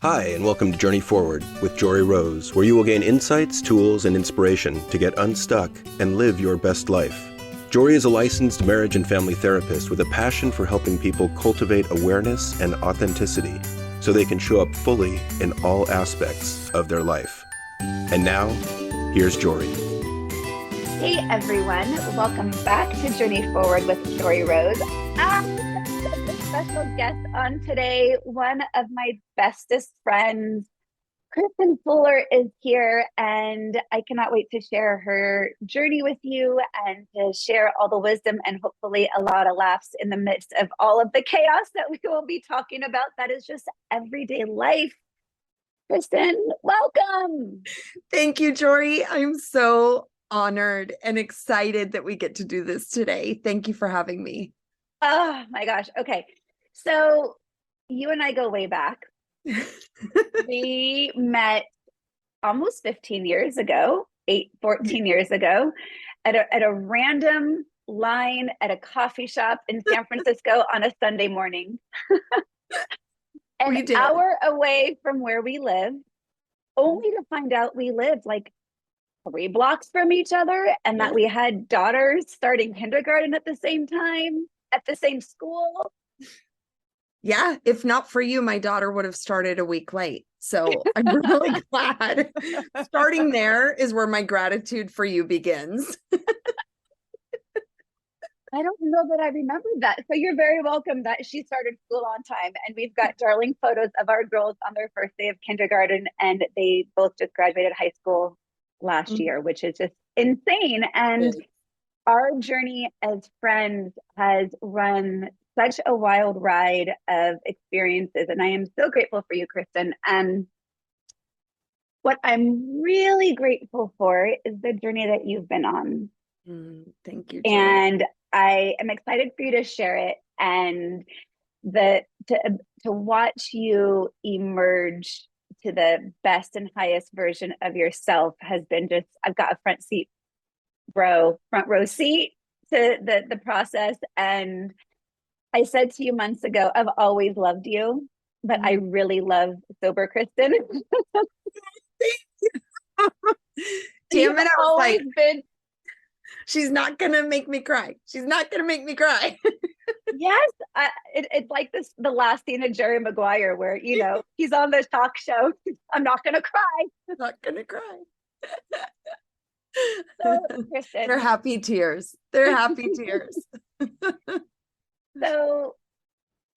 Hi, and welcome to Journey Forward with Jory Rose, where you will gain insights, tools, and inspiration to get unstuck and live your best life. Jory is a licensed marriage and family therapist with a passion for helping people cultivate awareness and authenticity so they can show up fully in all aspects of their life. And now, here's Jory. Hey everyone, welcome back to Journey Forward with Jory Rose. A special guest on today, one of my bestest friends, Kristen Fuller, is here, and I cannot wait to share her journey with you and to share all the wisdom and hopefully a lot of laughs in the midst of all of the chaos that we will be talking about. That is just everyday life. Kristen, welcome. Thank you, Jory. I'm so honored and excited that we get to do this today. Thank you for having me. Oh my gosh. Okay. So you and I go way back. We met almost 15 years ago, 14 years ago at a random line at a coffee shop in San Francisco on a Sunday morning. An hour away from where we live, only to find out we lived like 3 blocks from each other and that we had daughters starting kindergarten at the same time, at the same school. Yeah, if not for you, my daughter would have started a week late. So I'm really glad. Starting there is where my gratitude for you begins. I don't know that I remember that. So you're very welcome that she started school on time. And we've got darling photos of our girls on their first day of kindergarten. And they both just graduated high school last year, which is just insane. And our journey as friends has run such a wild ride of experiences. And I am so grateful for you, Kristen. And what I'm really grateful for is the journey that you've been on. Thank you, Joy. And I am excited for you to share it and to watch you emerge to the best and highest version of yourself has been just, I've got a front row seat to the process. And I said to you months ago, I've always loved you, but I really love sober Kristen. Damn it, I was like, she's not gonna make me cry. She's not gonna make me cry. Yes, it's like the last scene of Jerry Maguire where, you know, he's on the talk show. I'm not gonna cry. I'm not gonna cry. So, Kristen, they're happy tears. They're happy tears. So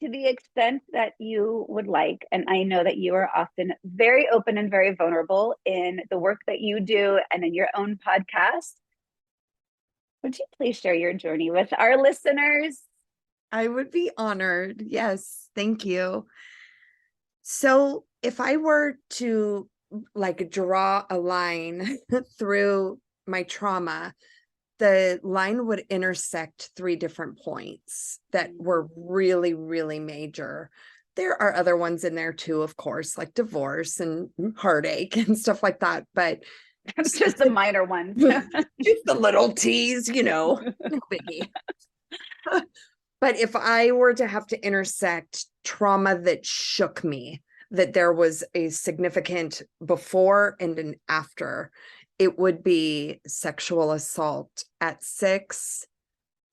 to the extent that you would like, and I know that you are often very open and very vulnerable in the work that you do and in your own podcast, would you please share your journey with our listeners? I would be honored. Yes, thank you. So if I were to like draw a line through my trauma, the line would intersect 3 different points that were really, really major. There are other ones in there too, of course, like divorce and heartache and stuff like that. But it's just the minor ones. Just the little T's, you know, no biggie. But if I were to have to intersect trauma that shook me, that there was a significant before and an after, it would be sexual assault at 6,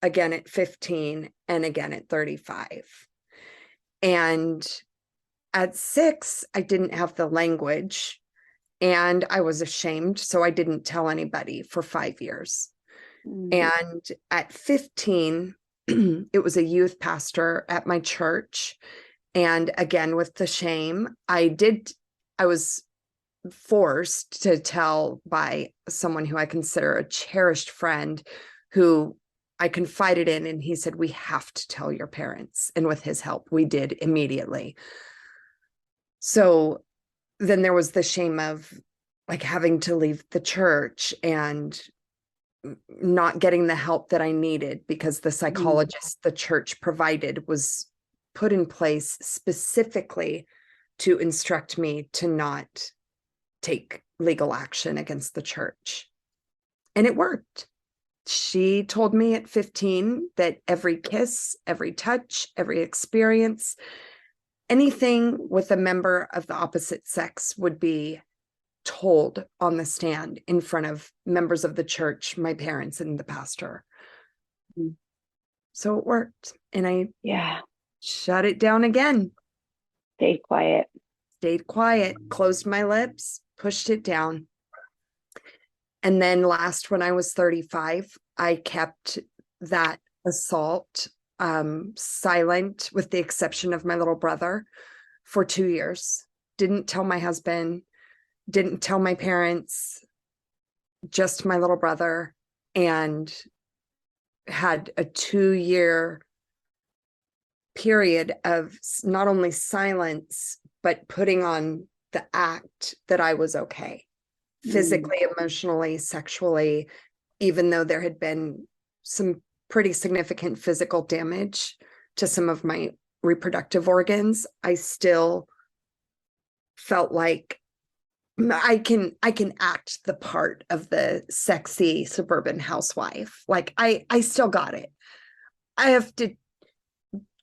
again at 15, and again at 35. And at 6, I didn't have the language and I was ashamed. So I didn't tell anybody for 5 years. And at 15, it was a youth pastor at my church. And again, with the shame, I was forced to tell by someone who I consider a cherished friend who I confided in, and he said, we have to tell your parents. And with his help, we did immediately. So then there was the shame of like having to leave the church and not getting the help that I needed because the psychologist the church provided was put in place specifically to instruct me to not take legal action against the church. And it worked. She told me at 15 that every kiss, every touch, every experience anything with a member of the opposite sex would be told on the stand in front of members of the church, my parents and the pastor. So it worked. And I shut it down again. Stayed quiet, closed my lips, pushed it down. And then last, when I was 35, I kept that assault silent, with the exception of my little brother, for 2 years. Didn't tell my husband, didn't tell my parents, just my little brother, and had a 2-year period of not only silence, but putting on the act that I was okay, physically, emotionally, sexually, even though there had been some pretty significant physical damage to some of my reproductive organs. I still felt like I can act the part of the sexy suburban housewife. Like I still got it. I have to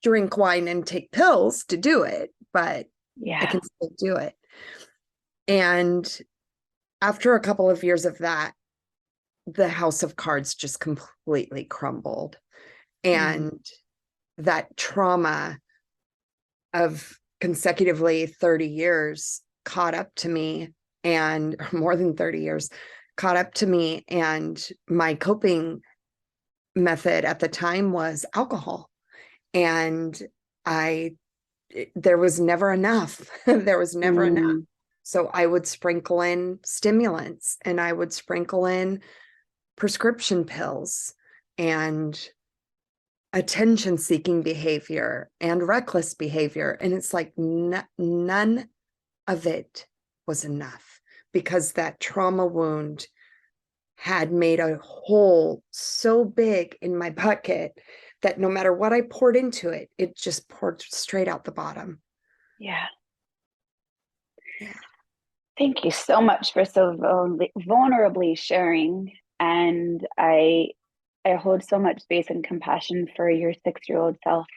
drink wine and take pills to do it, but I can still do it. And after a couple of years of that, the house of cards just completely crumbled. And that trauma of consecutively 30 years caught up to me, and more than 30 years caught up to me. And my coping method at the time was alcohol. And there was never enough. There was never enough. So I would sprinkle in stimulants, and I would sprinkle in prescription pills and attention-seeking behavior and reckless behavior. And it's like none of it was enough, because that trauma wound had made a hole so big in my bucket that no matter what I poured into it, it just poured straight out the bottom. Yeah. Thank you so much for so vulnerably sharing. And I hold so much space and compassion for your 6-year-old self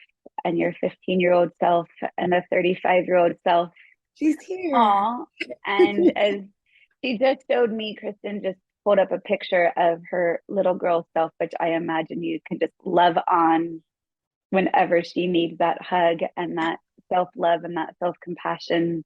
and your 15-year-old self and the 35-year-old self. She's here. Aw. And as she just showed me, Kristen just pulled up a picture of her little girl self, which I imagine you can just love on whenever she needs that hug and that self-love and that self-compassion.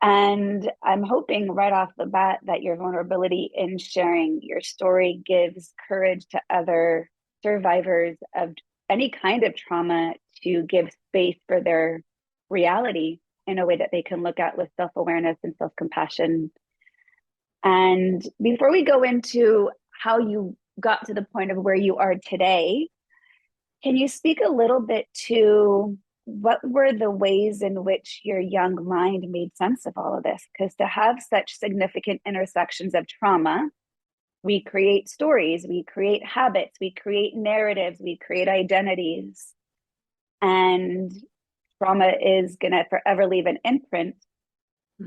And I'm hoping right off the bat that your vulnerability in sharing your story gives courage to other survivors of any kind of trauma to give space for their reality in a way that they can look at with self-awareness and self-compassion. And before we go into how you got to the point of where you are today, can you speak a little bit to what were the ways in which your young mind made sense of all of this? Because to have such significant intersections of trauma, we create stories, we create habits, we create narratives, we create identities. And trauma is going to forever leave an imprint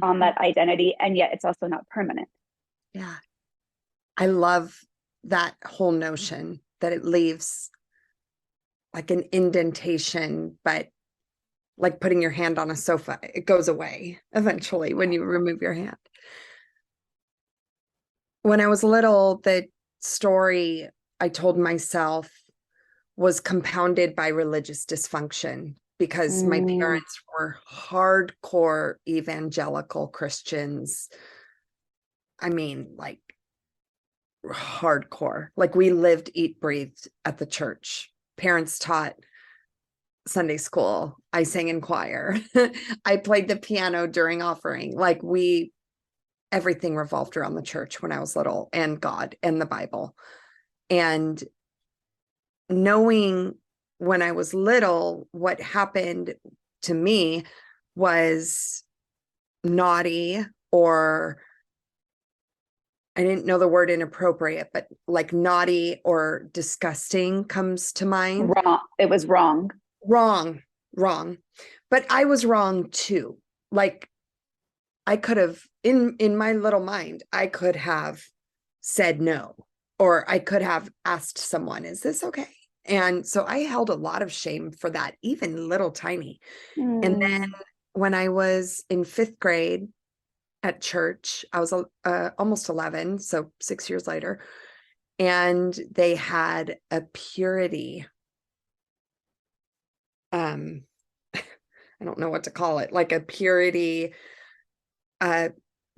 on that identity, and yet it's also not permanent. Yeah. I love that whole notion that it leaves like an indentation, but like putting your hand on a sofa, it goes away eventually when you remove your hand. When I was little, the story I told myself was compounded by religious dysfunction, because my parents were hardcore evangelical Christians. I mean, like hardcore. Like we lived, eat, breathed at the church. Parents taught Sunday school. I sang in choir. I played the piano during offering. Like everything revolved around the church when I was little, and God and the Bible. And knowing when I was little, what happened to me was naughty, or I didn't know the word inappropriate, but like naughty or disgusting comes to mind. Wrong. It was wrong. Wrong. But I was wrong too. Like I could have, in my little mind, I could have said no, or I could have asked someone, is this okay? And so I held a lot of shame for that, even little tiny. And Mm. then when I was in 5th grade at church, I was almost 11, so 6 years later, and they had a purity, I don't know what to call it, like a purity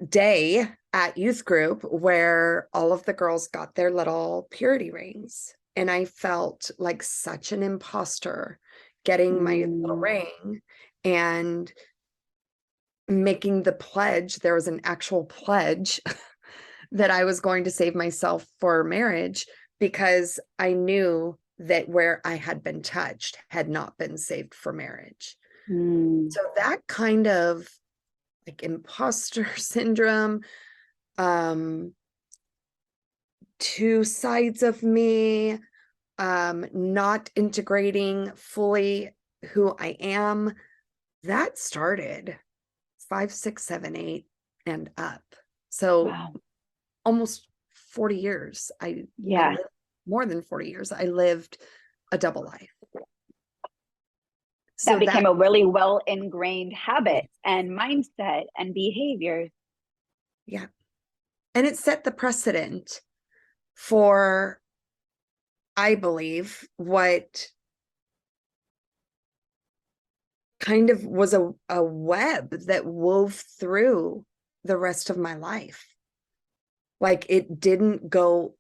day at youth group where all of the girls got their little purity rings. And I felt like such an imposter getting my little ring and making the pledge. There was an actual pledge that I was going to save myself for marriage because I knew that where I had been touched had not been saved for marriage. So that kind of like imposter syndrome, two sides of me, not integrating fully who I am, that started 5, 6, 7, 8 and up. So Wow. almost 40 years. I Yeah. lived more than 40 years. I lived a double life. So That became a really well ingrained habit and mindset and behaviors. yeah. And it set the precedent for, I believe, what kind of was a web that wove through the rest of my life. Like it didn't go,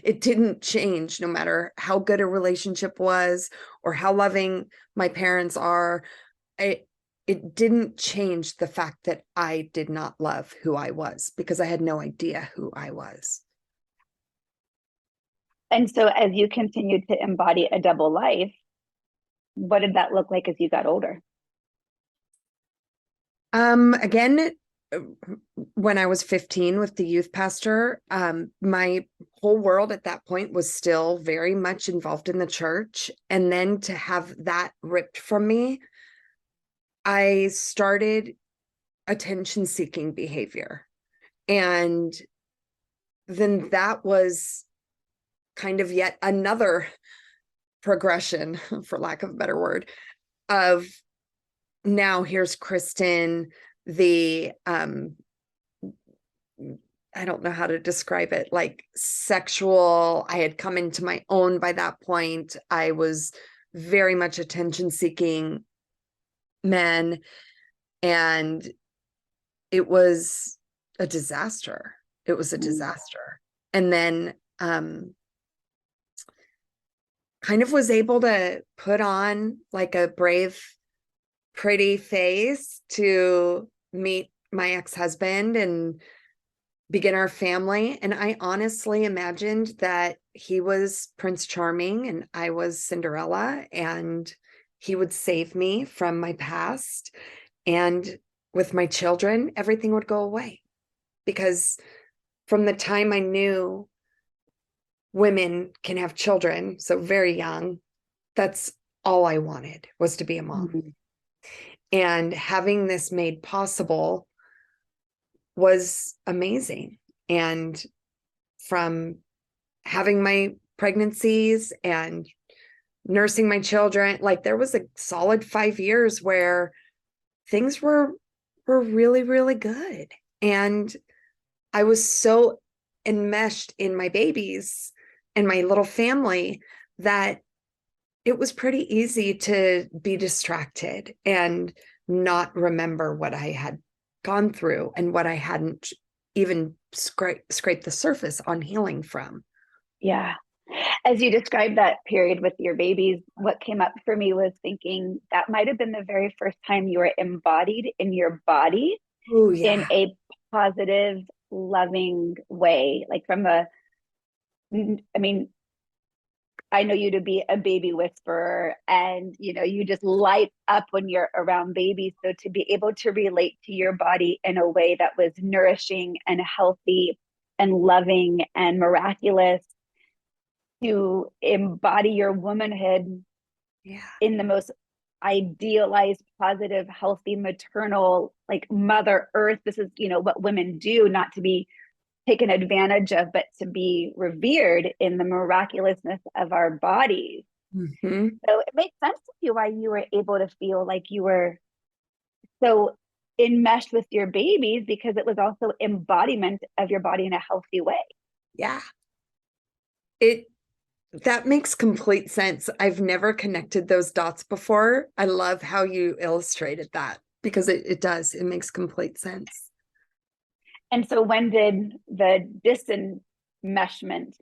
it didn't change no matter how good a relationship was or how loving my parents are. It didn't change the fact that I did not love who I was because I had no idea who I was. And so as you continued to embody a double life, what did that look like as you got older? Again, when I was 15 with the youth pastor, my whole world at that point was still very much involved in the church. And then to have that ripped from me, I started attention-seeking behavior. And then that was kind of yet another progression, for lack of a better word, of now here's Kristen, the I don't know how to describe it, like sexual. I had come into my own by that point. I was very much attention seeking men, and it was a disaster. It was a disaster. And then kind of was able to put on like a brave, pretty face to meet my ex-husband and begin our family. And I honestly imagined that he was Prince Charming and I was Cinderella, and he would save me from my past. And with my children, everything would go away. Because from the time I knew women can have children, so very young, that's all I wanted was to be a mom. And having this made possible was amazing. And from having my pregnancies and nursing my children, like there was a solid 5 years where things were really, really good. And I was so enmeshed in my babies and my little family that it was pretty easy to be distracted and not remember what I had gone through and what I hadn't even scraped the surface on healing from. Yeah. As you described that period with your babies, what came up for me was thinking that might have been the very first time you were embodied in your body in a positive, loving way. Like I know you to be a baby whisperer, and you just light up when you're around babies. So to be able to relate to your body in a way that was nourishing and healthy and loving and miraculous, to embody your womanhood in the most idealized, positive, healthy, maternal, like Mother Earth. This is, what women do, not to be taken advantage of, but to be revered in the miraculousness of our bodies. Mm-hmm. So it makes sense to you why you were able to feel like you were so enmeshed with your babies, because it was also embodiment of your body in a healthy way. Yeah. That makes complete sense. I've never connected those dots before. I love how you illustrated that, because it does. It makes complete sense. And so when did the disenmeshment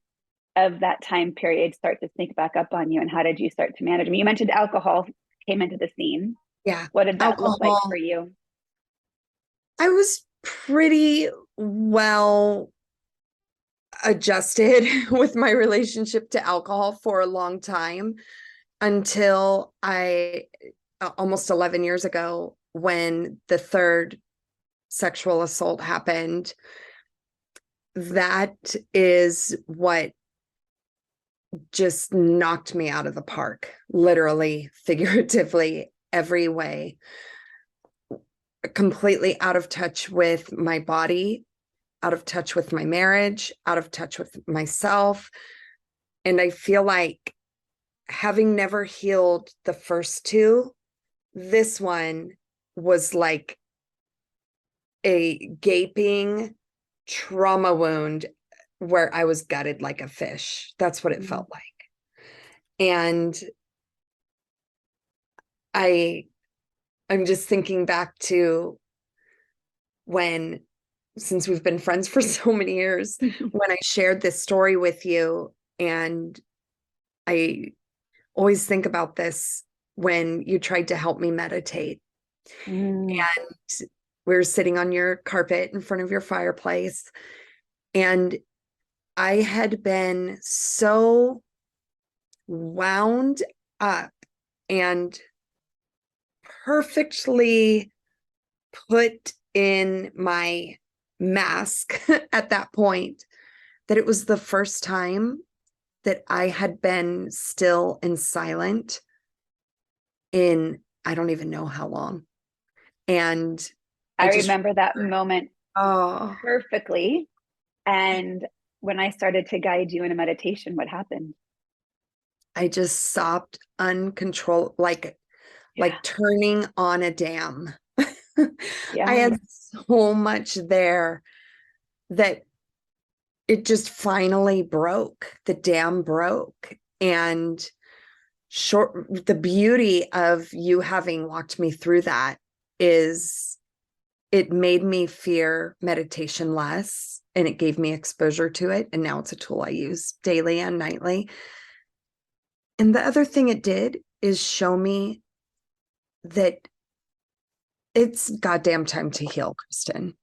of that time period start to sneak back up on you, and how did you start to manage? I mean, you mentioned alcohol came into the scene. Yeah. What did that Alcohol. look like for you? I was pretty well adjusted with my relationship to alcohol for a long time, until almost 11 years ago, when the third sexual assault happened. That is what just knocked me out of the park, literally, figuratively, every way. Completely out of touch with my body, out of touch with my marriage, out of touch with myself. And I feel like, having never healed the first two, this one was like a gaping trauma wound where I was gutted like a fish. That's what it felt like. And I'm just thinking back to when, since we've been friends for so many years, when I shared this story with you, and I always think about this when you tried to help me meditate. And we were sitting on your carpet in front of your fireplace, and I had been so wound up and perfectly put in my mask at that point, that it was the first time that I had been still and silent in, I don't even know how long. And I remember that moment oh, perfectly. And when I started to guide you in a meditation, what happened? I just sobbed uncontrolled, like turning on a dam. Yeah. I had so much there that it just finally broke. The dam broke. And the beauty of you having walked me through that is, it made me fear meditation less, and it gave me exposure to it. And now it's a tool I use daily and nightly. And the other thing it did is show me that it's goddamn time to heal, Kristen.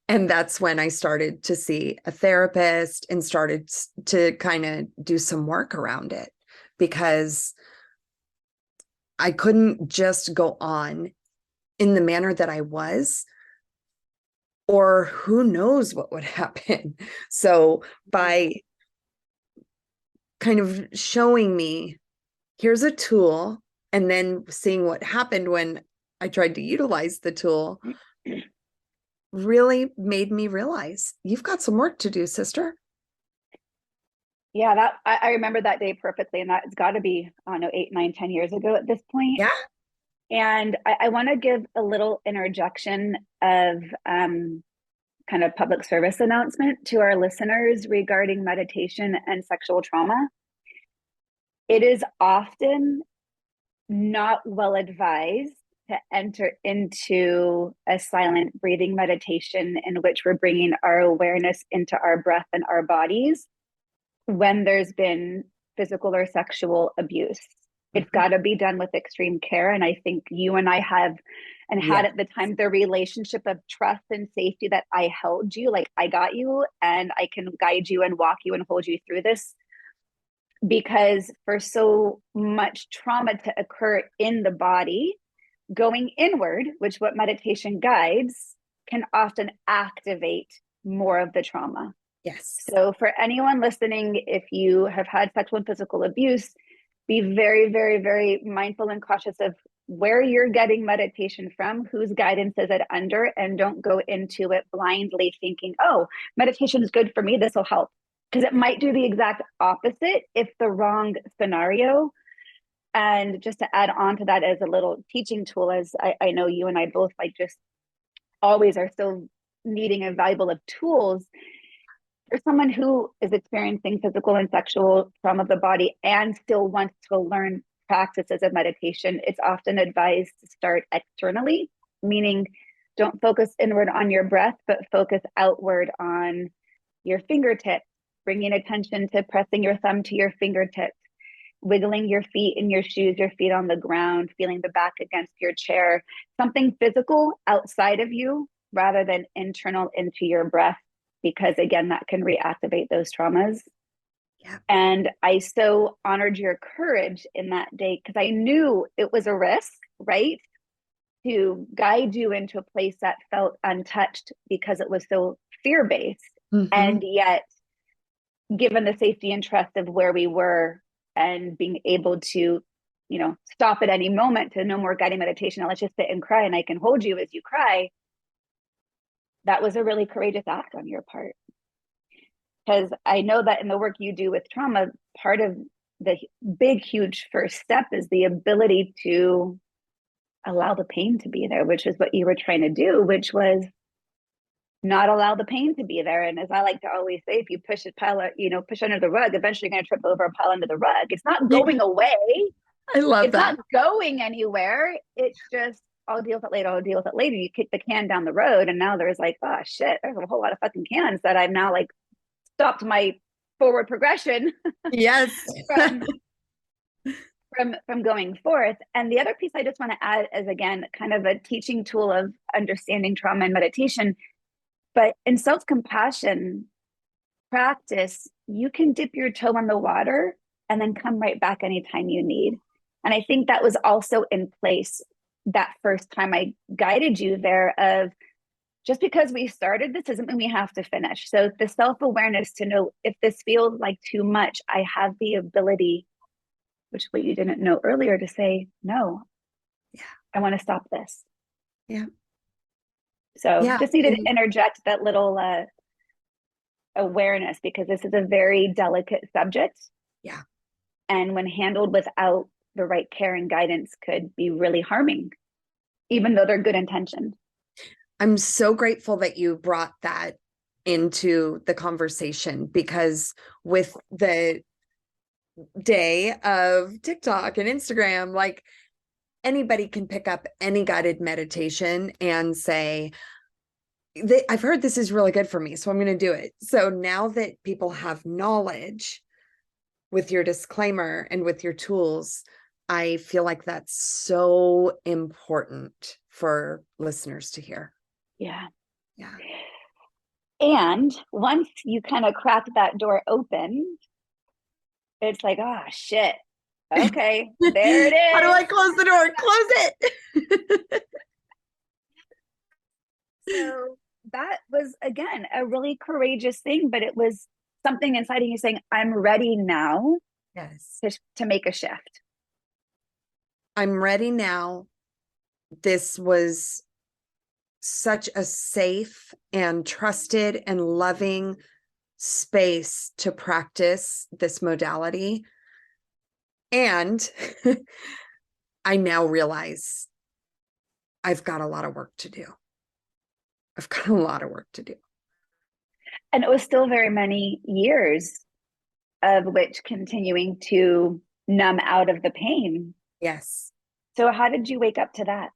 And that's when I started to see a therapist and started to kind of do some work around it, because I couldn't just go on in the manner that I was, or who knows what would happen. So by kind of showing me, here's a tool, and then seeing what happened when I tried to utilize the tool, really made me realize, you've got some work to do, sister. Yeah, that I remember that day perfectly. And that's got to be, I don't know, 8, 9, 10 years ago at this point. Yeah. And I want to give a little interjection of kind of public service announcement to our listeners regarding meditation and sexual trauma. It is often not well advised to enter into a silent breathing meditation in which we're bringing our awareness into our breath and our bodies when there's been physical or sexual abuse. It's got to be done with extreme care. And I think you and I have, and had at the time, the relationship of trust and safety, that I held you, like I got you and I can guide you and walk you and hold you through this. Because for so much trauma to occur in the body, going inward, which what meditation guides, can often activate more of the trauma. Yes. So for anyone listening, if you have had sexual and physical abuse, be very, very, very mindful and cautious of where you're getting meditation from, whose guidance is it under, and don't go into it blindly thinking, oh, meditation is good for me, this will help. Because it might do the exact opposite if the wrong scenario. And just to add on to that as a little teaching tool, as I know you and I both like just always are still needing and valuable of tools, for someone who is experiencing physical and sexual trauma of the body and still wants to learn practices of meditation, it's often advised to start externally, meaning don't focus inward on your breath, but focus outward on your fingertips, bringing attention to pressing your thumb to your fingertips, wiggling your feet in your shoes, your feet on the ground, feeling the back against your chair, something physical outside of you rather than internal into your breath, because again, that can reactivate those traumas. Yeah. And I so honored your courage in that day because I knew it was a risk, right? To guide you into a place that felt untouched because it was so fear-based. And yet, given the safety and trust of where we were and being able to, stop at any moment to no more guiding meditation, now let's just sit and cry and I can hold you as you cry. That was a really courageous act on your part. Because I know that in the work you do with trauma, part of the big, huge first step is the ability to allow the pain to be there, which is what you were trying to do, which was not allow the pain to be there. And as I like to always say, if you push push under the rug, eventually you're going to trip over and pile under the rug. It's not going away. I love it's that. Not going anywhere. It's just, I'll deal with it later. I'll deal with it later. You kick the can down the road. And now there's like, oh shit, there's a whole lot of fucking cans that I've now like stopped my forward progression. Yes. from going forth. And the other piece I just want to add is, again, kind of a teaching tool of understanding trauma and meditation. But in self-compassion practice, you can dip your toe in the water and then come right back anytime you need. And I think that was also in place that first time I guided you there, of just because we started this doesn't mean we have to finish. So the self-awareness to know if this feels like too much, I have the ability, which what you didn't know earlier, to say, no, I want to stop this. Yeah. So just needed to interject that little awareness, because this is a very delicate subject. Yeah. And when handled without the right care and guidance could be really harming, even though they're good intentioned. I'm so grateful that you brought that into the conversation, because with the day of TikTok and Instagram, like anybody can pick up any guided meditation and say, I've heard this is really good for me, so I'm going to do it. So now that people have knowledge with your disclaimer and with your tools, I feel like that's so important for listeners to hear. Yeah. Yeah. And once you kind of crack that door open, it's like, oh shit. Okay, there it is. How do I close the door? Close it. So that was, again, a really courageous thing, but it was something inside of you saying, I'm ready now. Yes. To make a shift. I'm ready now. This was such a safe and trusted and loving space to practice this modality. And I now realize I've got a lot of work to do. And it was still very many years of which continuing to numb out of the pain. Yes. So how did you wake up to that?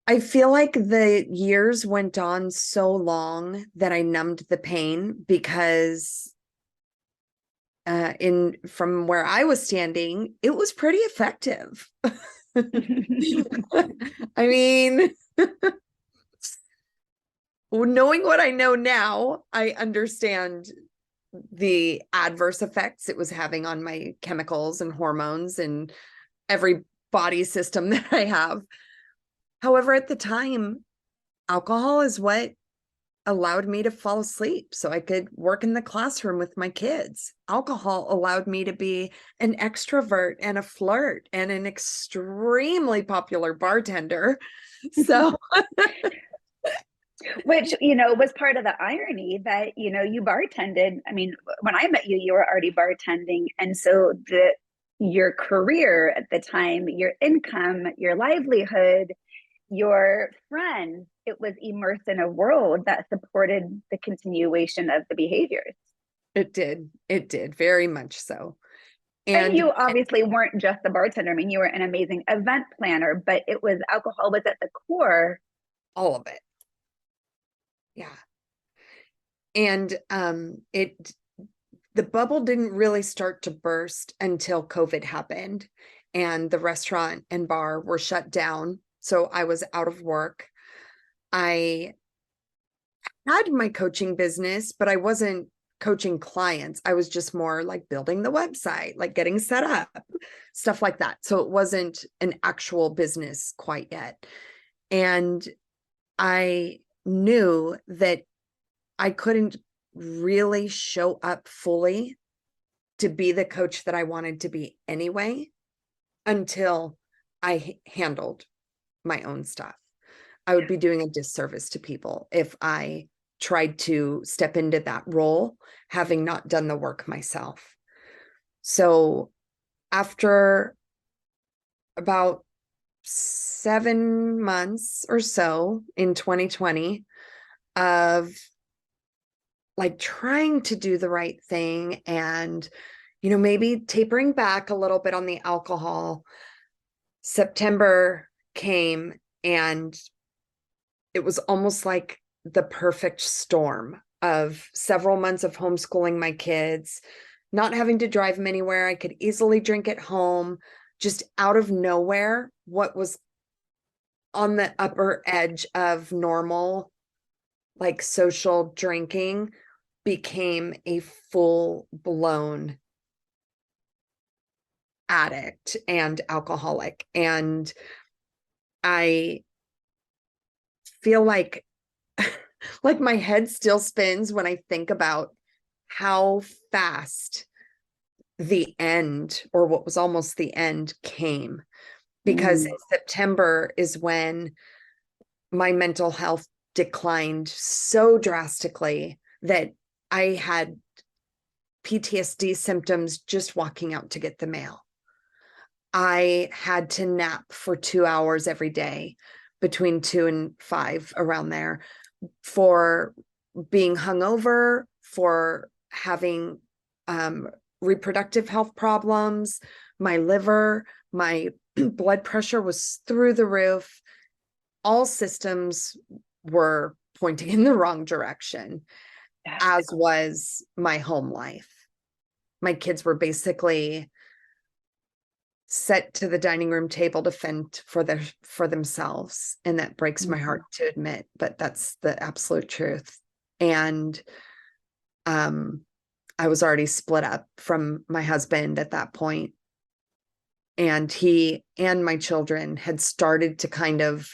I feel like the years went on so long that I numbed the pain, because from where I was standing, it was pretty effective. I mean, knowing what I know now, I understand the adverse effects it was having on my chemicals and hormones and every body system that I have. However, at the time, alcohol is what allowed me to fall asleep so I could work in the classroom with my kids. Alcohol allowed me to be an extrovert and a flirt and an extremely popular bartender. So Which, was part of the irony that, you bartended. I mean, when I met you, you were already bartending. And so your career at the time, your income, your livelihood, your friends, it was immersed in a world that supported the continuation of the behaviors. it did very much so. And you obviously weren't just a bartender. I mean, you were an amazing event planner, but alcohol was at the core. All of it. Yeah. And the bubble didn't really start to burst until COVID happened and the restaurant and bar were shut down. So I was out of work. I had my coaching business, but I wasn't coaching clients. I was just more like building the website, like getting set up, stuff like that. So it wasn't an actual business quite yet. And I knew that I couldn't really show up fully to be the coach that I wanted to be anyway, until I handled my own stuff. I would be doing a disservice to people if I tried to step into that role, having not done the work myself. So after about 7 months or so in 2020 of like trying to do the right thing and, maybe tapering back a little bit on the alcohol, September came and it was almost like the perfect storm of several months of homeschooling my kids, not having to drive them anywhere. I could easily drink at home, just out of nowhere. What was on the upper edge of normal, like social drinking, became a full-blown addict and alcoholic. And I feel like my head still spins when I think about how fast the end, or what was almost the end, came. Because September is when my mental health declined so drastically that I had PTSD symptoms just walking out to get the mail. I had to nap for 2 hours every day, between 2 and 5, around there, for being hungover, for having reproductive health problems. My liver, my blood pressure was through the roof. All systems were pointing in the wrong direction, as was my home life. My kids were basically set to the dining room table to fend for themselves. And that breaks my heart to admit, but that's the absolute truth. And I was already split up from my husband at that point. And he and my children had started to kind of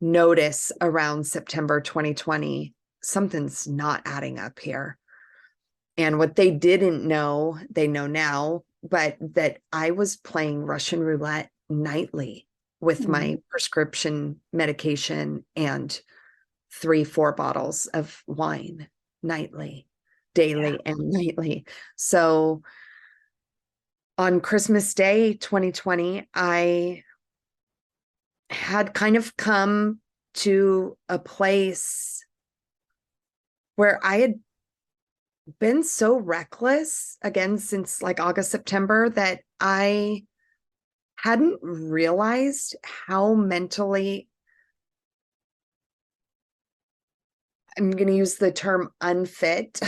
notice around September 2020, something's not adding up here. And what they didn't know, they know now, but that I was playing Russian roulette nightly with my prescription medication and 3-4 bottles of wine nightly, daily and nightly. So on Christmas Day, 2020, I had kind of come to a place where I had been so reckless again since like August, September, that I hadn't realized how mentally, I'm going to use the term unfit,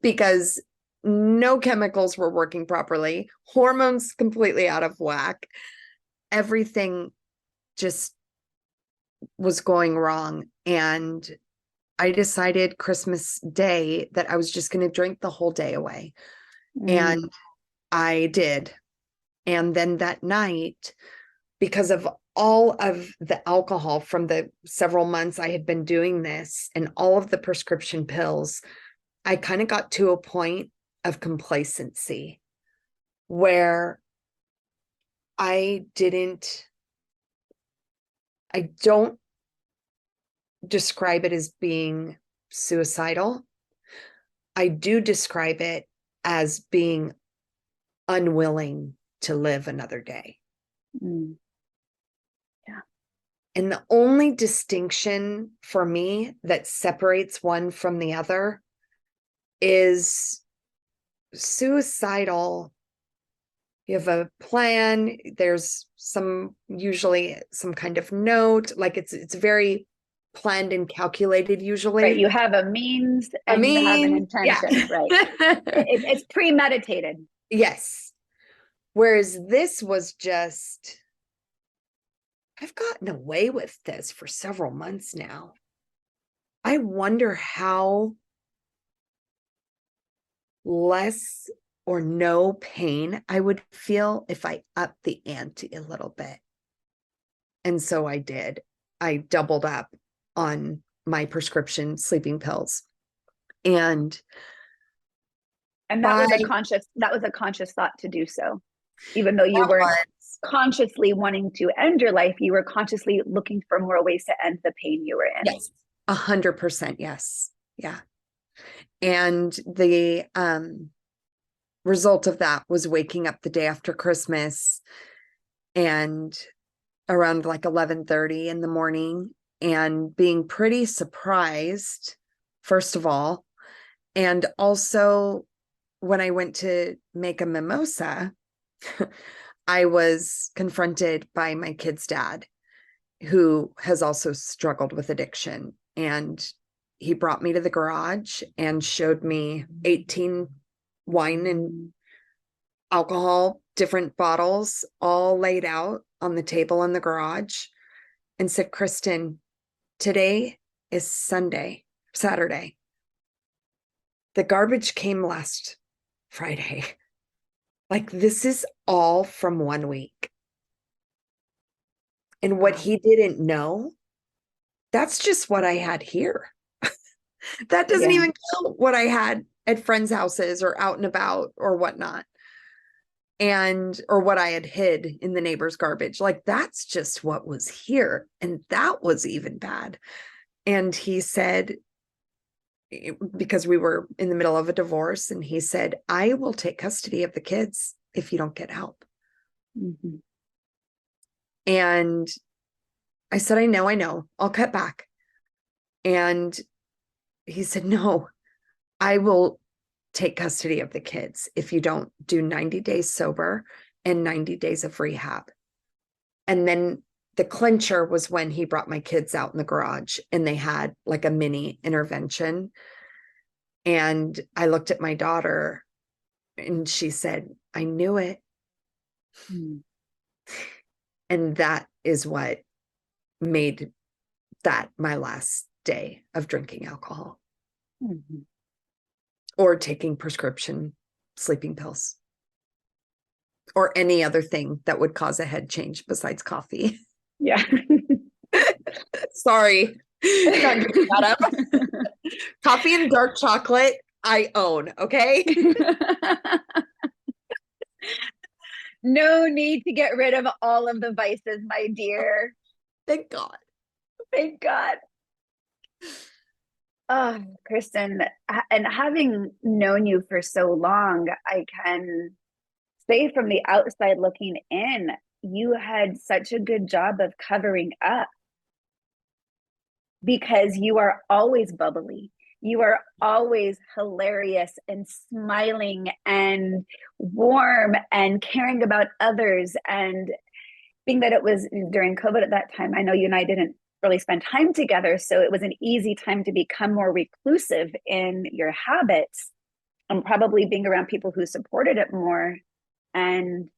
because no chemicals were working properly, hormones completely out of whack, everything just was going wrong. And I decided Christmas Day that I was just going to drink the whole day away. And I did. And then that night, because of all of the alcohol from the several months I had been doing this and all of the prescription pills, I kind of got to a point of complacency where I don't describe it as being suicidal. I do describe it as being unwilling to live another day. Mm. Yeah. And the only distinction for me that separates one from the other is suicidal. You have a plan, there's usually some kind of note, like it's very planned and calculated usually. Right. You have a means and you have an intention, yeah. right? It's premeditated. Yes. Whereas this was just, I've gotten away with this for several months now. I wonder how less or no pain I would feel if I upped the ante a little bit. And so I did. I doubled up on my prescription sleeping pills. And that was a conscious thought to do so. Even though you weren't consciously wanting to end your life, you were consciously looking for more ways to end the pain you were in. Yes, 100%. Yes. Yeah. And the result of that was waking up the day after Christmas and around like 11:30 in the morning and being pretty surprised, first of all. And also when I went to make a mimosa, I was confronted by my kid's dad, who has also struggled with addiction. And he brought me to the garage and showed me 18 wine and alcohol, different bottles, all laid out on the table in the garage, and said, Kristen, today is Saturday. The garbage came last Friday. Like, this is all from 1 week. And what he didn't know, that's just what I had here. That doesn't even count what I had at friends' houses or out and about or whatnot. Or what I had hid in the neighbor's garbage. Like, that's just what was here. And that was even bad. And he said, because we were in the middle of a divorce, and he said, I will take custody of the kids if you don't get help. Mm-hmm. And I said, I know, I'll cut back. And he said, no, I will take custody of the kids if you don't do 90 days sober and 90 days of rehab. And then the clincher was when he brought my kids out in the garage and they had like a mini intervention. And I looked at my daughter and she said, I knew it. Mm. And that is what made that my last day of drinking alcohol. Mm-hmm. Or taking prescription sleeping pills. Or any other thing that would cause a head change besides coffee. Yeah. Sorry. Not giving that up. Coffee and dark chocolate, I own, okay? No need to get rid of all of the vices, my dear. Thank God. Thank God. Oh, Kristen, and having known you for so long, I can say from the outside looking in, you had such a good job of covering up, because you are always bubbly. You are always hilarious and smiling and warm and caring about others. And being that it was during COVID at that time, I know you and I didn't really spend time together. So it was an easy time to become more reclusive in your habits, and probably being around people who supported it more. And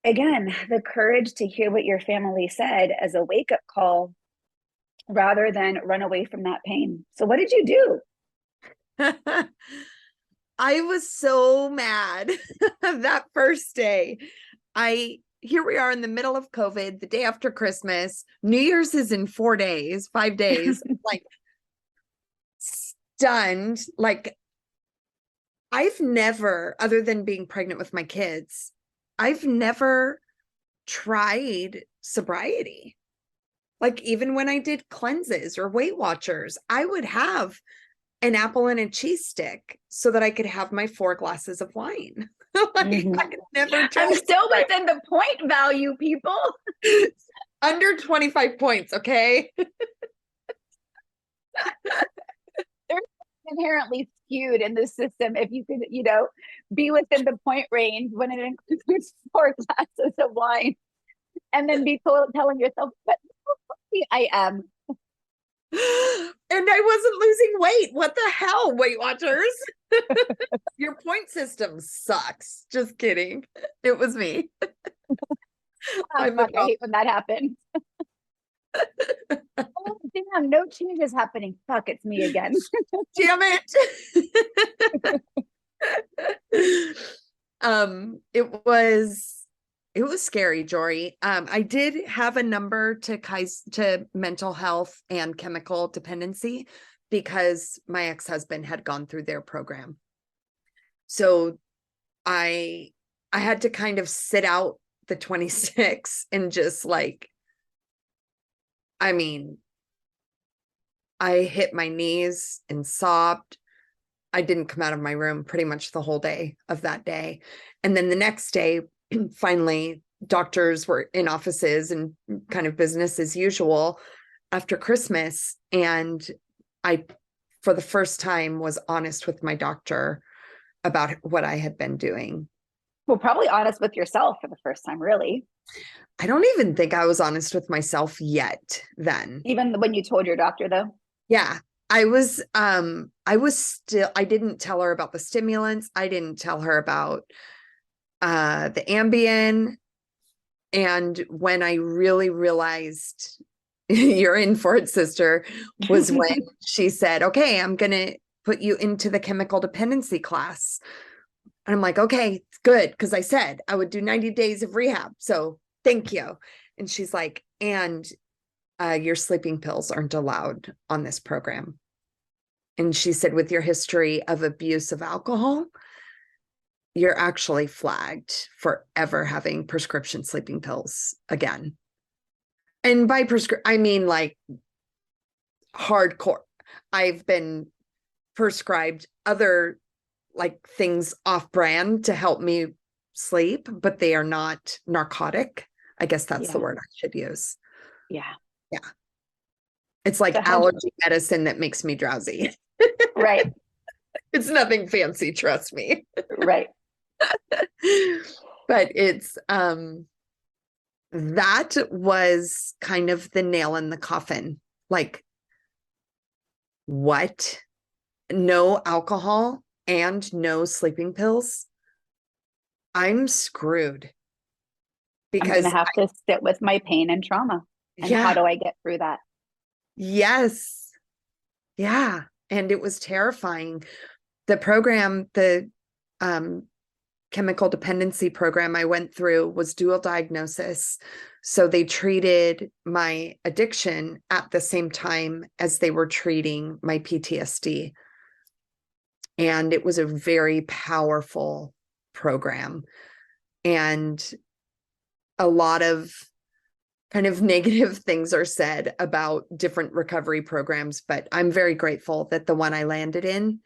again, the courage to hear what your family said as a wake-up call rather than run away from that pain. So what did you do? I was so mad that first day. I here we are in the middle of COVID, the day after Christmas. New Year's is in 4 days, 5 days, like stunned. Like I've never, other than being pregnant with my kids, I've never tried sobriety. Like even when I did cleanses or Weight Watchers, I would have an apple and a cheese stick so that I could have my 4 glasses of wine. Like, I could never try. I'm still within the point value, people. Under 25 points, okay? They're inherently skewed in the system if you could, you know, be within the point range when it includes 4 glasses of wine, and then be telling yourself, but I am. And I wasn't losing weight. What the hell, Weight Watchers? Your point system sucks. Just kidding. It was me. I hate when that happens. Oh, damn, no change is happening. Fuck, it's me again. Damn it. It was scary, Jory. I did have a number to mental health and chemical dependency because my ex-husband had gone through their program. So I had to kind of sit out the 26 and just like, I mean, I hit my knees and sobbed. I didn't come out of my room pretty much the whole day of that day. And then the next day, finally, doctors were in offices and kind of business as usual after Christmas. And I, for the first time, was honest with my doctor about what I had been doing. Well, probably honest with yourself for the first time, really. I don't even think I was honest with myself yet then. Even when you told your doctor, though? Yeah. I didn't tell her about the stimulants. I didn't tell her about the Ambien. And when I really realized you're in for it, sister, was when she said, okay, I'm going to put you into the chemical dependency class. And I'm like, okay, good. Because I said I would do 90 days of rehab. So thank you. And she's like, and your sleeping pills aren't allowed on this program. And she said, with your history of abuse of alcohol, you're actually flagged for ever having prescription sleeping pills again. And by I mean like hardcore. I've been prescribed other like things off brand to help me sleep, but they are not narcotic. I guess that's the word I should use. Yeah. Yeah. It's like allergy medicine that makes me drowsy. Right. It's nothing fancy, trust me. Right. But it's that was kind of the nail in the coffin. Like, what? No alcohol and no sleeping pills? I'm screwed. Because I'm going to have to sit with my pain and trauma. And how do I get through that? Yes. Yeah. And it was terrifying. The program, the chemical dependency program I went through was dual diagnosis. So they treated my addiction at the same time as they were treating my PTSD. And it was a very powerful program. And a lot of kind of negative things are said about different recovery programs, but I'm very grateful that the one I landed in,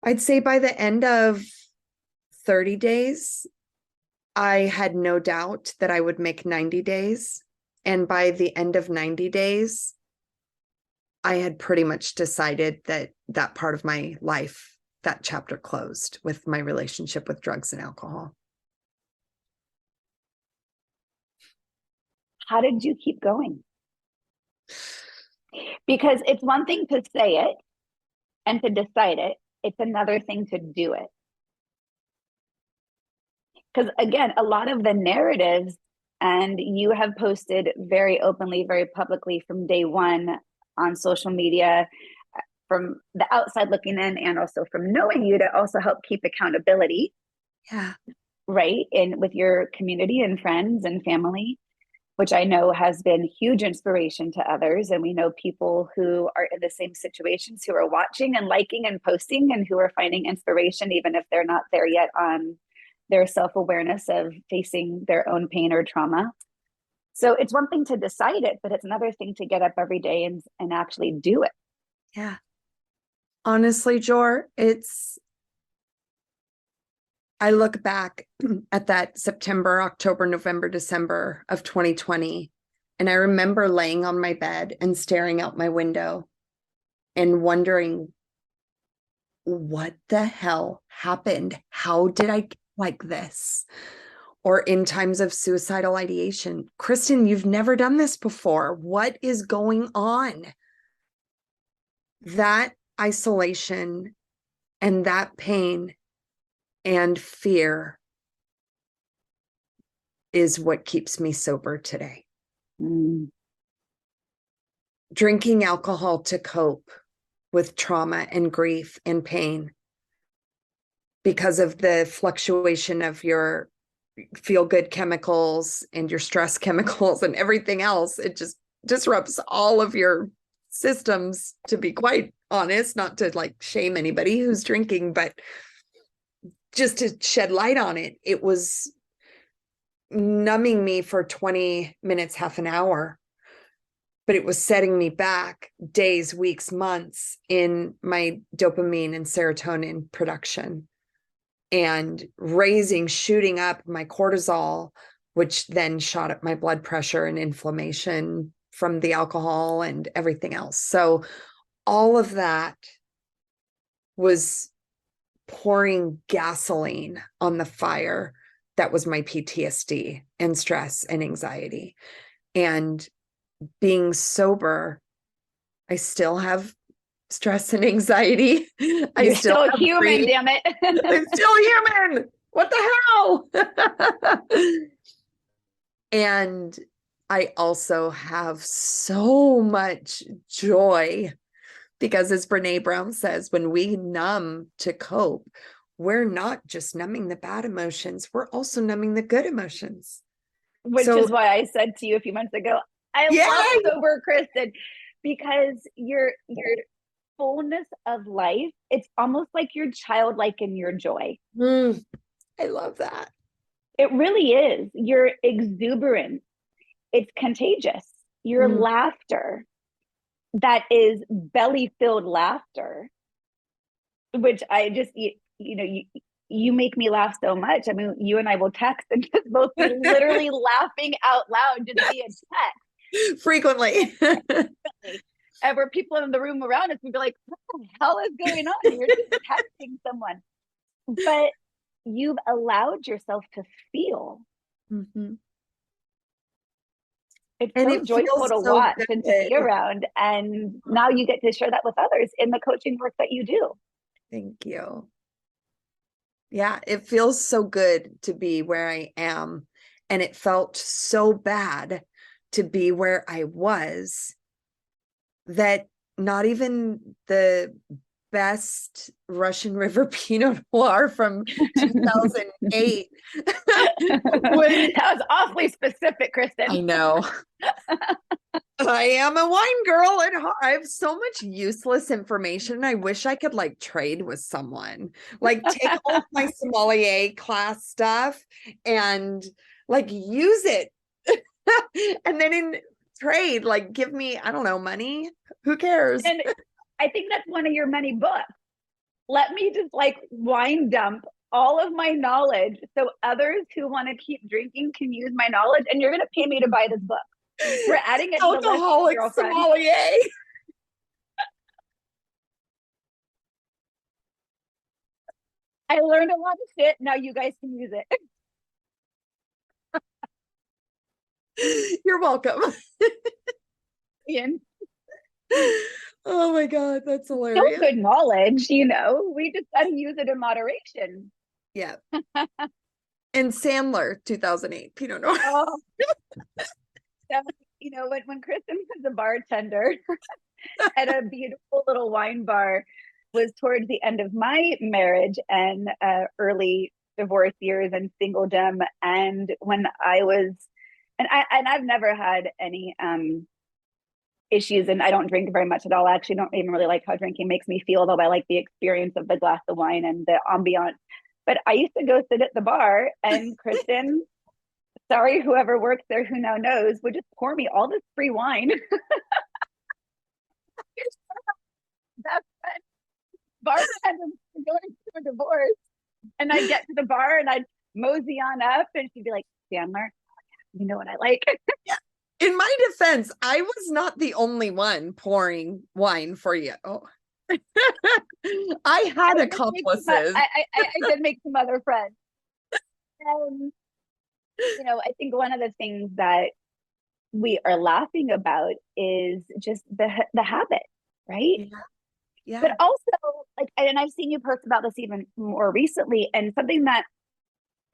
I'd say by the end of 30 days, I had no doubt that I would make 90 days. And by the end of 90 days, I had pretty much decided that that part of my life, that chapter closed with my relationship with drugs and alcohol. How did you keep going? Because it's one thing to say it and to decide it. It's another thing to do it. Because again, a lot of the narratives, and you have posted very openly, very publicly from day one on social media, from the outside looking in and also from knowing you to also help keep accountability. Yeah. right? In with your community and friends and family, which I know has been huge inspiration to others. And we know people who are in the same situations who are watching and liking and posting and who are finding inspiration, even if they're not there yet on their self-awareness of facing their own pain or trauma. So it's one thing to decide it, but it's another thing to get up every day and actually do it. Yeah. Honestly, Jor, I look back at that September, October, November, December of 2020, and I remember laying on my bed and staring out my window and wondering, what the hell happened? How did I get like this? Or in times of suicidal ideation, Kristen, you've never done this before. What is going on? That isolation and that pain and fear is what keeps me sober today. Mm. Drinking alcohol to cope with trauma and grief and pain because of the fluctuation of your feel-good chemicals and your stress chemicals and everything else. It just disrupts all of your systems, to be quite honest, not to like shame anybody who's drinking, but just to shed light on it. It was numbing me for 20 minutes, half an hour, but it was setting me back days, weeks, months in my dopamine and serotonin production, and shooting up my cortisol, which then shot up my blood pressure and inflammation from the alcohol and everything else. So all of that was pouring gasoline on the fire that was my PTSD and stress and anxiety. And being sober, I still have stress and anxiety. You're still human, grief. damn it. I'm still human. What the hell? And I also have so much joy because, as Brene Brown says, when we numb to cope, we're not just numbing the bad emotions, we're also numbing the good emotions. Which is why I said to you a few months ago, I love sober Kristen, because your fullness of life, it's almost like you're childlike in your joy. I love that. It really is. Your exuberance, it's contagious. Your laughter, that is belly-filled laughter, which I just, you make me laugh so much. I mean, you and I will text and just both be literally laughing out loud just via text. Frequently. And where people in the room around us would be like, what the hell is going on? And you're just texting someone. But you've allowed yourself to feel. Mm-hmm. It's so joyful to watch and to be around. And now you get to share that with others in the coaching work that you do. Thank you. Yeah, it feels so good to be where I am. And it felt so bad to be where I was that not even the best Russian River Pinot Noir from 2008. That was awfully specific, Kristen. I know. I am a wine girl at heart. I have so much useless information. I wish I could like trade with someone, like take all of my sommelier class stuff and like use it. And then in trade, like give me, I don't know, money. Who cares? And I think that's one of your many books. Let me just like wine dump all of my knowledge so others who want to keep drinking can use my knowledge, and you're going to pay me to buy this book. We're adding it to the Alcoholic list, sommelier. I learned a lot of shit. Now you guys can use it. You're welcome. Ian. Oh my God, that's hilarious. Still good knowledge, we just got to use it in moderation. Yeah. And Sandler, 2008 Pinot Noir. Oh. So, when Kristen was a bartender at a beautiful little wine bar, was towards the end of my marriage and early divorce years and singledom. And when I've never had any issues, and I don't drink very much at all. I actually don't even really like how drinking makes me feel, though I like the experience of the glass of wine and the ambiance. But I used to go sit at the bar, and Kristen, sorry, whoever works there who now knows, would just pour me all this free wine. That's bartender going through a divorce. And I'd get to the bar and I'd mosey on up, and she'd be like, Chandler, you know what I like? Yeah. In my defense, I was not the only one pouring wine for you. Oh. I had accomplices. I did make some other friends. And, I think one of the things that we are laughing about is just the habit, right? Yeah. Yeah. But also, and I've seen you post about this even more recently, and something that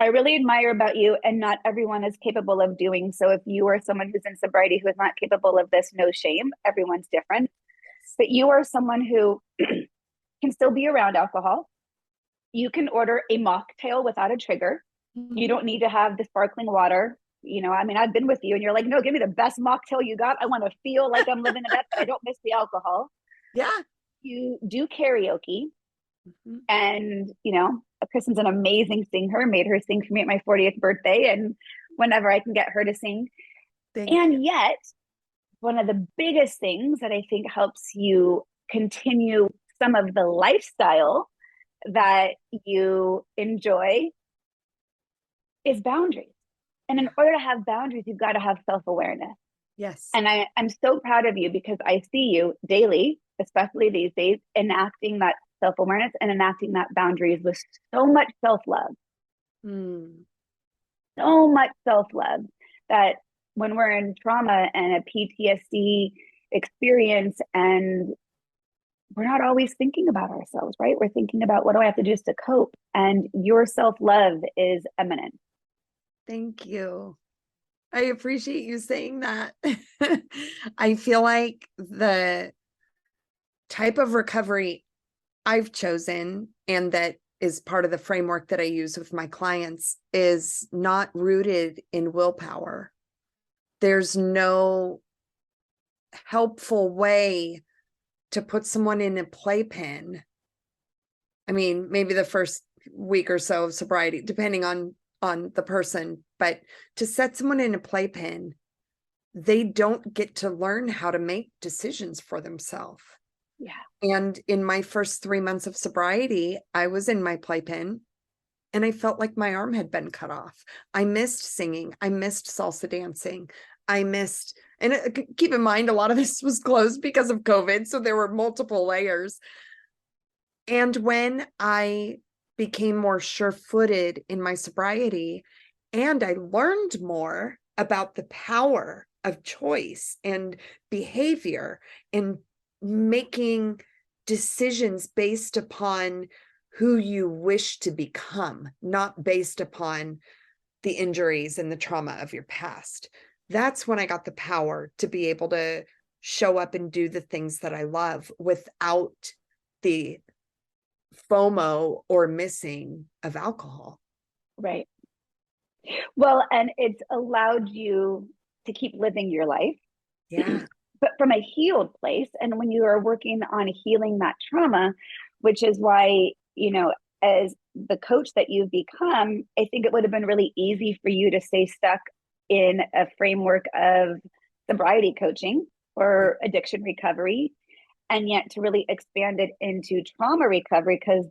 I really admire about you, and not everyone is capable of doing. So if you are someone who's in sobriety who is not capable of this, no shame, everyone's different. But you are someone who can still be around alcohol. You can order a mocktail without a trigger. You don't need to have the sparkling water. I've been with you and you're like, no, give me the best mocktail you got. I want to feel like I'm living it up, but I don't miss the alcohol. Yeah. You do karaoke. And, Kristen's an amazing singer, made her sing for me at my 40th birthday. And whenever I can get her to sing. Yet, one of the biggest things that I think helps you continue some of the lifestyle that you enjoy is boundaries. And in order to have boundaries, you've got to have self-awareness. Yes. And I'm so proud of you, because I see you daily, especially these days, enacting that self-awareness and enacting that boundaries with so much self-love. So much self-love that when we're in trauma and a PTSD experience, and we're not always thinking about ourselves, right? We're thinking about, what do I have to do to cope? And your self-love is eminent. Thank you. I appreciate you saying that. I feel like the type of recovery I've chosen, and that is part of the framework that I use with my clients, is not rooted in willpower. There's no helpful way to put someone in a playpen. I mean, maybe the first week or so of sobriety, depending on the person, but to set someone in a playpen, they don't get to learn how to make decisions for themselves. Yeah. And in my first 3 months of sobriety, I was in my playpen and I felt like my arm had been cut off. I missed singing. I missed salsa dancing. And keep in mind, a lot of this was closed because of COVID. So there were multiple layers. And when I became more sure-footed in my sobriety, and I learned more about the power of choice and behavior and making decisions based upon who you wish to become, not based upon the injuries and the trauma of your past. That's when I got the power to be able to show up and do the things that I love without the FOMO or missing of alcohol. Right. Well, and it's allowed you to keep living your life. Yeah. But from a healed place. And when you are working on healing that trauma, which is why, as the coach that you've become, I think it would have been really easy for you to stay stuck in a framework of sobriety coaching or addiction recovery, and yet to really expand it into trauma recovery. Because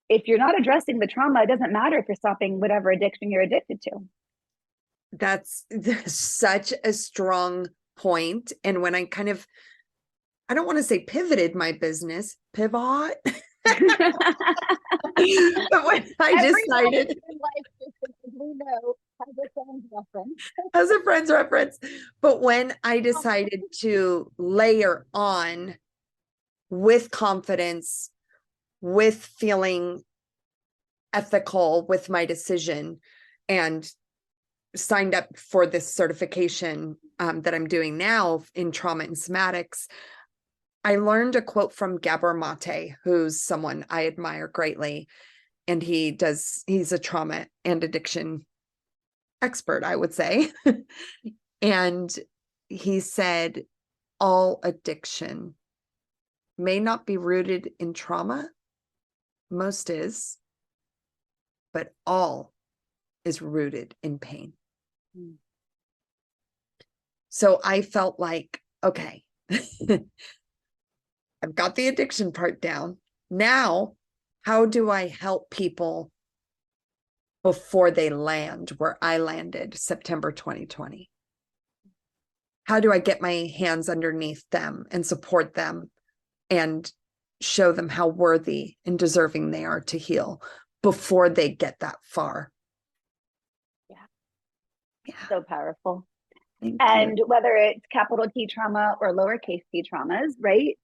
if you're not addressing the trauma, it doesn't matter if you're stopping whatever addiction you're addicted to. That's such a strong point. And when I I don't want to say pivoted my business, pivot. But when I decided, in life, we know, as a friend's reference, but when I decided to layer on with confidence, with feeling ethical with my decision, and signed up for this certification that I'm doing now in trauma and somatics, I learned a quote from Gabor Mate, who's someone I admire greatly. and he's a trauma and addiction expert, I would say. And he said, all addiction may not be rooted in trauma. Most is, but all is rooted in pain. Mm. So I felt like, okay, I've got the addiction part down. Now, how do I help people before they land where I landed September 2020? How do I get my hands underneath them and support them and show them how worthy and deserving they are to heal before they get that far? Yeah. So powerful. Thank and you. whether it's capital T trauma or lowercase t traumas, right?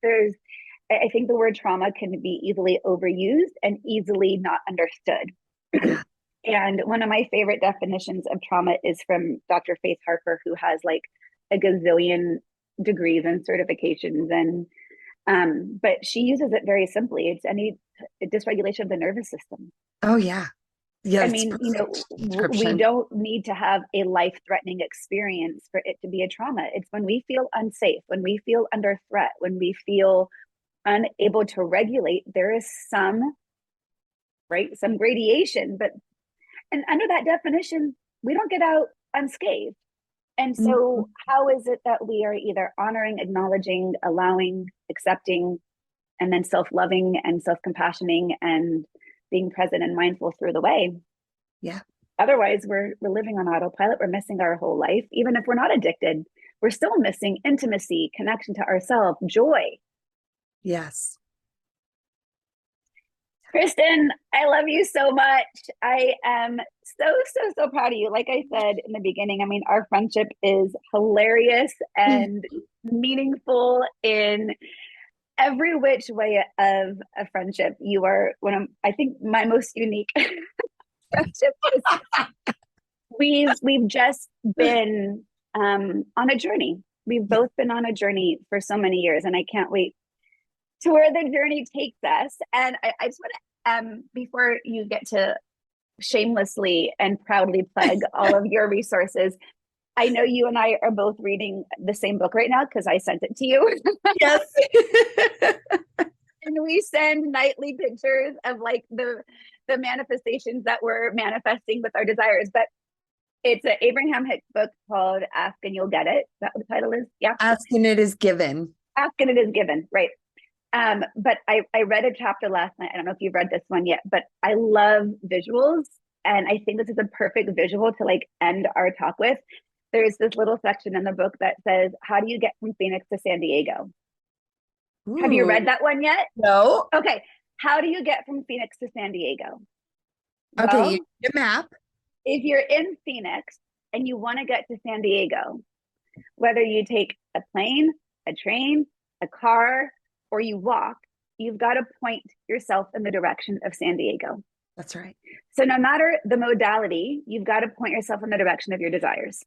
I think the word trauma can be easily overused and easily not understood. Yeah. And one of my favorite definitions of trauma is from Dr. Faith Harper, who has like a gazillion degrees and certifications. And but she uses it very simply. It's any dysregulation of the nervous system. Oh, yeah. Yeah. I mean, we don't need to have a life-threatening experience for it to be a trauma. It's when we feel unsafe, when we feel under threat, when we feel unable to regulate, there is some gradation, and under that definition, we don't get out unscathed. And so how is it that we are either honoring, acknowledging, allowing, accepting, and then self-loving and self-compassioning and being present and mindful through the way? Yeah. Otherwise, we're living on autopilot. We're missing our whole life. Even if we're not addicted, we're still missing intimacy, connection to ourselves, joy. Yes. Kristen, I love you so much. I am so proud of you. Like I said in the beginning, I mean, our friendship is hilarious and meaningful in every which way of a friendship. You are one of, I think, my most unique friendship. We've just been on a journey. We've both been on a journey for so many years, and I can't wait to where the journey takes us. And I just want to, before you get to shamelessly and proudly plug all of your resources, I know you and I are both reading the same book right now because I sent it to you. Yes. And we send nightly pictures of like the manifestations that we're manifesting with our desires. But it's an Abraham Hicks book called Ask and You'll Get It. Is that what the title is? Yeah. Ask and it is given. Ask and it is given. Right. But I read a chapter last night. I don't know if you've read this one yet, but I love visuals. And I think this is a perfect visual to like end our talk with. There's this little section in the book that says, how do you get from Phoenix to San Diego? Ooh. Have you read that one yet? No. Okay. How do you get from Phoenix to San Diego? Okay, well, you need a map. If you're in Phoenix and you want to get to San Diego, whether you take a plane, a train, a car, or you walk, you've got to point yourself in the direction of San Diego. That's right. So no matter the modality, you've got to point yourself in the direction of your desires.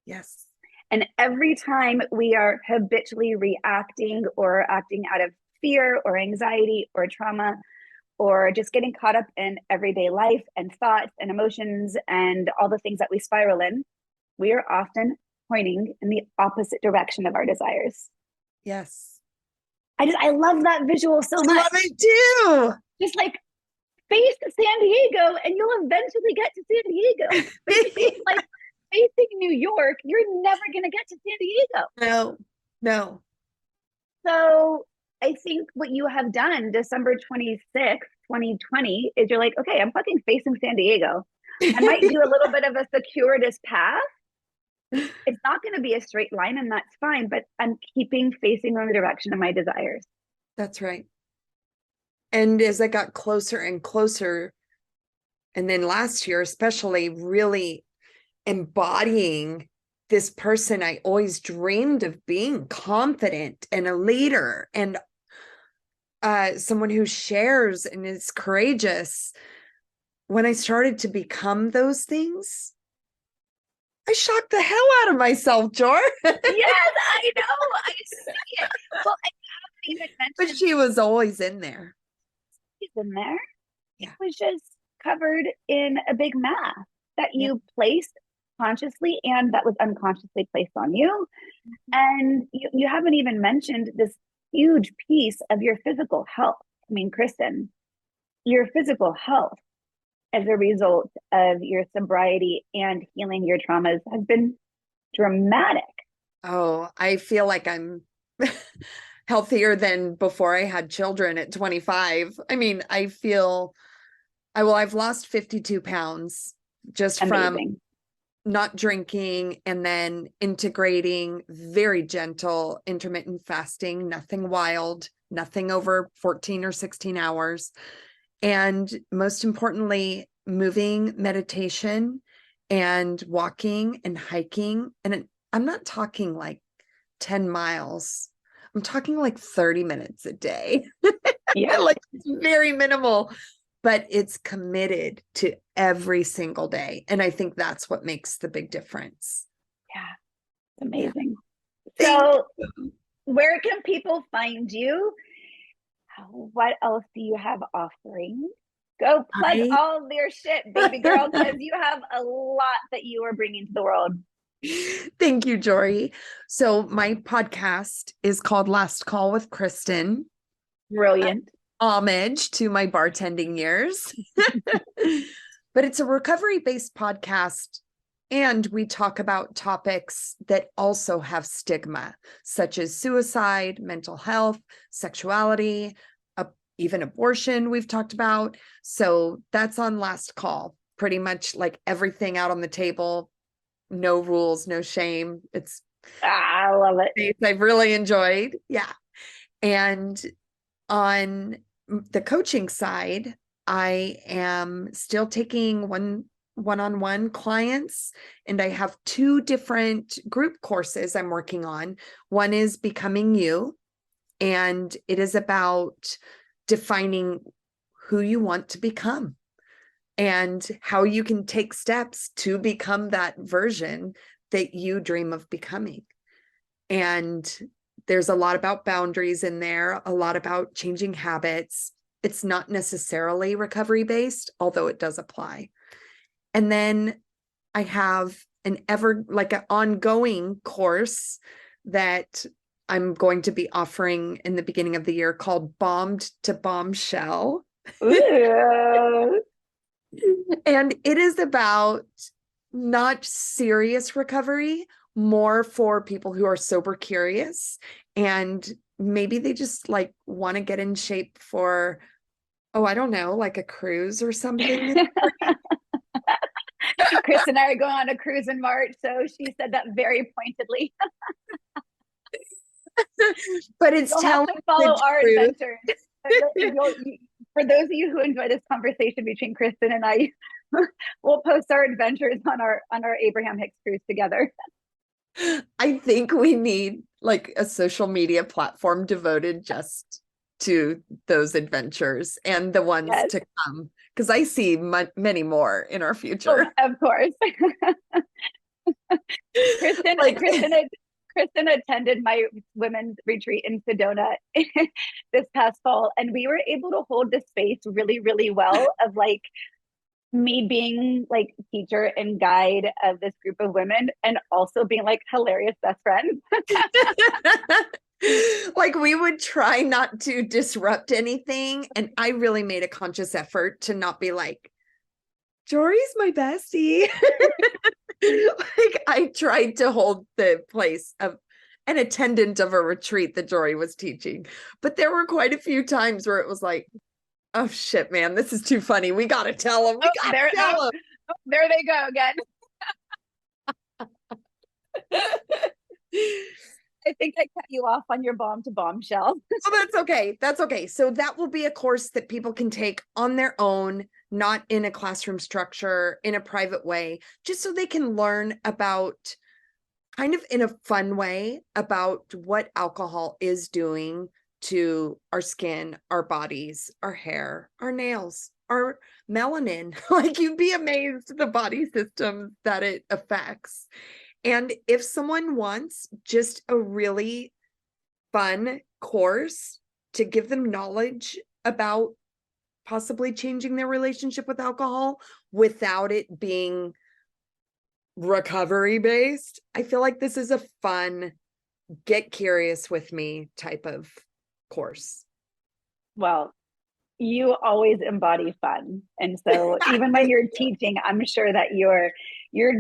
Yes. And every time we are habitually reacting or acting out of fear or anxiety or trauma, or just getting caught up in everyday life and thoughts and emotions and all the things that we spiral in, we are often pointing in the opposite direction of our desires. Yes. I love that visual so much. I love it too. Just like face San Diego and you'll eventually get to San Diego. But if it's like facing New York, you're never going to get to San Diego. No. So I think what you have done December 26th, 2020, is you're like, okay, I'm fucking facing San Diego. I might do a little bit of a circuitous path. It's not going to be a straight line, and that's fine, but I'm keeping facing in the direction of my desires. That's right. And as I got closer and closer, and then last year, especially really embodying this person I always dreamed of being, confident and a leader and someone who shares and is courageous. When I started to become those things, I shocked the hell out of myself, Jor. Yes, I know. I see it. Well, I haven't even mentioned. But she was always in there. She's in there. Yeah. It was just covered in a big mask that you placed consciously and that was unconsciously placed on you. And you haven't even mentioned this huge piece of your physical health. I mean, Kristen, your physical health as a result of your sobriety and healing your traumas has been dramatic. Oh, I feel like I'm healthier than before I had children at 25. I mean, I've lost 52 pounds just from Amazing. not drinking and then integrating very gentle intermittent fasting, nothing wild, nothing over 14 or 16 hours. And most importantly, moving, meditation, and walking and hiking. And I'm not talking like 10 miles. I'm talking like 30 minutes a day. Yeah. Like it's very minimal, but it's committed to every single day. And I think that's what makes the big difference. Yeah. It's amazing. Yeah. So where can people find you? What else do you have offering? Go plug all your shit, baby girl, because you have a lot that you are bringing to the world. Thank you, Jory. So my podcast is called Last Call with Kristen. Brilliant. Homage to my bartending years. But it's a recovery-based podcast, and we talk about topics that also have stigma, such as suicide, mental health, sexuality, even abortion we've talked about. So that's on Last Call. Pretty much like everything out on the table. No rules, no shame. I love it. I've really enjoyed. Yeah. And on the coaching side, I am still taking one-on-one clients, and I have 2 different group courses I'm working on. One is Becoming You, and it is about defining who you want to become and how you can take steps to become that version that you dream of becoming. And there's a lot about boundaries in there, a lot about changing habits. It's not necessarily recovery based, although it does apply. And then I have an ongoing course that I'm going to be offering in the beginning of the year called Bombed to Bombshell. Ooh. And it is about not serious recovery, more for people who are sober curious, and maybe they just like want to get in shape for, I don't know, like a cruise or something. Chris and I are going on a cruise in March, so she said that very pointedly. But it's You'll have to follow our adventures. For those of you who enjoy this conversation between Kristen and I, we'll post our adventures on our Abraham Hicks cruise together. I think we need like a social media platform devoted just to those adventures and the ones to come, because I see many more in our future. Oh, of course. Kristen attended my women's retreat in Sedona this past fall, and we were able to hold the space really, really well of like me being like teacher and guide of this group of women and also being like hilarious best friends. Like we would try not to disrupt anything, and I really made a conscious effort to not be like, Jory's my bestie. Like I tried to hold the place of an attendant of a retreat that Jory was teaching, but there were quite a few times where it was like, oh shit, man, this is too funny. We got to tell them. There they go again. I think I cut you off on your bomb to bombshell. Oh, that's okay. That's okay. So that will be a course that people can take on their own, not in a classroom structure, in a private way, just so they can learn about, kind of in a fun way, about what alcohol is doing to our skin, our bodies, our hair, our nails, our melanin. Like you'd be amazed the body systems that it affects. And if someone wants just a really fun course to give them knowledge about possibly changing their relationship with alcohol without it being recovery based. I feel like this is a fun, get curious with me type of course. Well, you always embody fun. And so even when you're teaching, I'm sure that your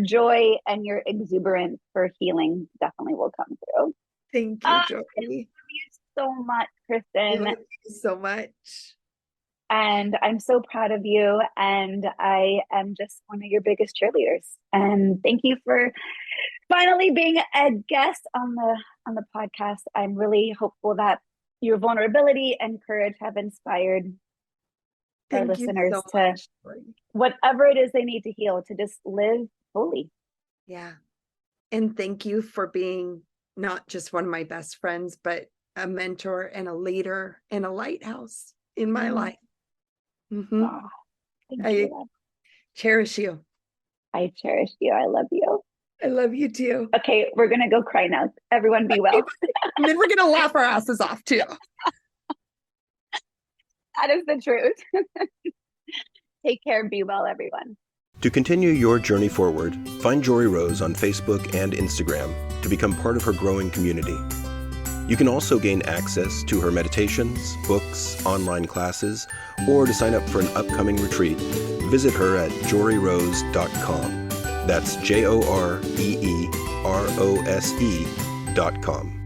joy and your exuberance for healing definitely will come through. Thank you, I Joey. love you so much, Thank Kristen. you so much. And I'm so proud of you. And I am just one of your biggest cheerleaders. And thank you for finally being a guest on the podcast. I'm really hopeful that your vulnerability and courage have inspired our Thank you listeners so to much, Joey. whatever it is they need to heal, to just live fully. Yeah. And thank you for being not just one of my best friends, but a mentor and a leader and a lighthouse in my life. Mm-hmm. Oh, thank I you. cherish you. I cherish you. I love you. I love you too. Okay, we're going to go cry now. Everyone be well. And then we're going to laugh our asses off too. That is the truth. Take care and be well, everyone. To continue your journey forward, find Jory Rose on Facebook and Instagram to become part of her growing community. You can also gain access to her meditations, books, online classes, or to sign up for an upcoming retreat, visit her at joryrose.com. That's JOREEROSE.com.